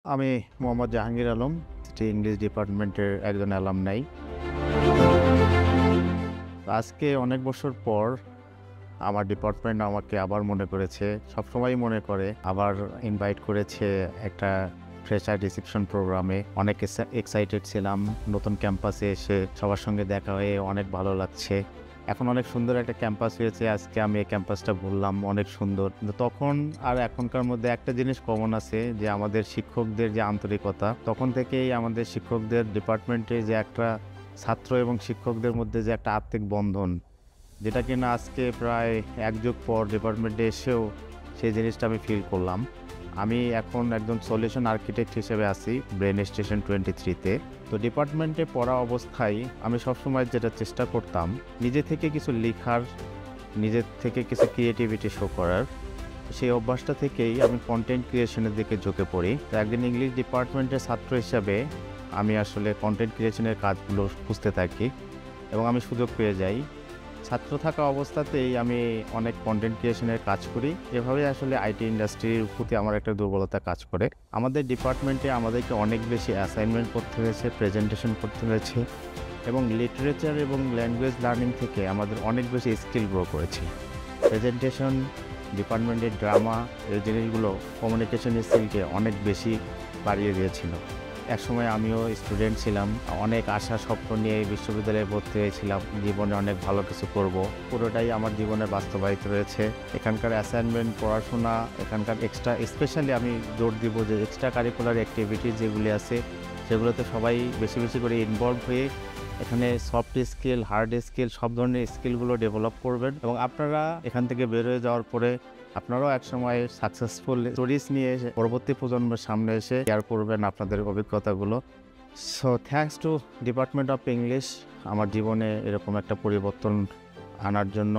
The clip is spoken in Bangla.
আমি মোহাম্মদ জাহাঙ্গীর আলম, সিটি ইংলিশ ডিপার্টমেন্টের একজন অ্যালামনাই। আজকে অনেক বছর পর আমার ডিপার্টমেন্ট আমাকে আবার মনে করেছে। সবসময়ই মনে করে। আবার ইনভাইট করেছে একটা ফ্রেশার রিসেপশন প্রোগ্রামে। অনেক এক্সাইটেড ছিলাম। নতুন ক্যাম্পাসে এসে সবার সঙ্গে দেখা হয়ে অনেক ভালো লাগছে। এখন অনেক সুন্দর একটা ক্যাম্পাস হয়েছে। আজকে আমি এই ক্যাম্পাসটা ঘুরলাম, অনেক সুন্দর। কিন্তু তখন আর এখনকার মধ্যে একটা জিনিস কমন আছে যে আমাদের শিক্ষকদের যে আন্তরিকতা, তখন থেকেই আমাদের শিক্ষকদের ডিপার্টমেন্টে যে একটা ছাত্র এবং শিক্ষকদের মধ্যে যে একটা আত্মিক বন্ধন, যেটা কিনা আজকে প্রায় এক যুগ পর ডিপার্টমেন্টে এসেও সেই জিনিসটা আমি ফিল করলাম। আমি এখন একজন সলিউশন আর্কিটেক্ট হিসেবে আছি ব্রেন স্টেশন 23-তে। তো ডিপার্টমেন্টে পড়া অবস্থায় আমি সবসময় যেটা চেষ্টা করতাম, নিজে থেকে কিছু লেখার, নিজের থেকে কিছু ক্রিয়েটিভিটি শো করার। সেই অভ্যাসটা থেকেই আমি কন্টেন্ট ক্রিয়েশনের দিকে ঝুঁকে পড়ি। তো একজন ইংলিশ ডিপার্টমেন্টের ছাত্র হিসাবে আমি আসলে কন্টেন্ট ক্রিয়েশনের কাজগুলো খুঁজতে থাকি এবং আমি সুযোগ পেয়ে যাই। ছাত্র থাকা অবস্থাতেই আমি অনেক কন্টেন্ট ক্রিয়েশনের কাজ করি। এভাবেই আসলে আইটি ইন্ডাস্ট্রির প্রতি আমার একটা দুর্বলতা কাজ করে। আমাদের ডিপার্টমেন্টে আমাদেরকে অনেক বেশি অ্যাসাইনমেন্ট করতে হয়েছে, প্রেজেন্টেশন করতে হয়েছে এবং লিটারেচার এবং ল্যাঙ্গুয়েজ লার্নিং থেকে আমাদের অনেক বেশি স্কিল গ্রো করেছি। প্রেজেন্টেশন, ডিপার্টমেন্টের ড্রামা, এই জিনিসগুলো কমিউনিকেশন স্কিলকে অনেক বেশি বাড়িয়ে দিয়েছিল। একসময় আমিও স্টুডেন্ট ছিলাম। অনেক আশা স্বপ্ন নিয়ে এই বিশ্ববিদ্যালয়ে ভর্তি হয়েছিলাম। জীবনে অনেক ভালো কিছু করব। পুরোটাই আমার জীবনে বাস্তবায়িত হয়েছে। এখানকার অ্যাসাইনমেন্ট, পড়াশোনা, এখানকার এক্সট্রা, স্পেশালি আমি জোর দিব যে এক্সট্রা কারিকুলার অ্যাক্টিভিটিস যেগুলি আছে, সেগুলোতে সবাই বেশি বেশি করে ইনভলভ হয়ে এখানে সফট স্কিল, হার্ড স্কিল, সব ধরনের স্কিলগুলো ডেভেলপ করবেন এবং আপনারা এখান থেকে বের হয়ে যাওয়ার পরে আপনারাও একসময় সাকসেসফুল স্টোরিজ নিয়ে এসে পরবর্তী প্রজন্মের সামনে এসে শেয়ার করবেন আপনাদের অভিজ্ঞতাগুলো। So thanks to department of English আমার জীবনে এরকম একটা পরিবর্তন আনার জন্য।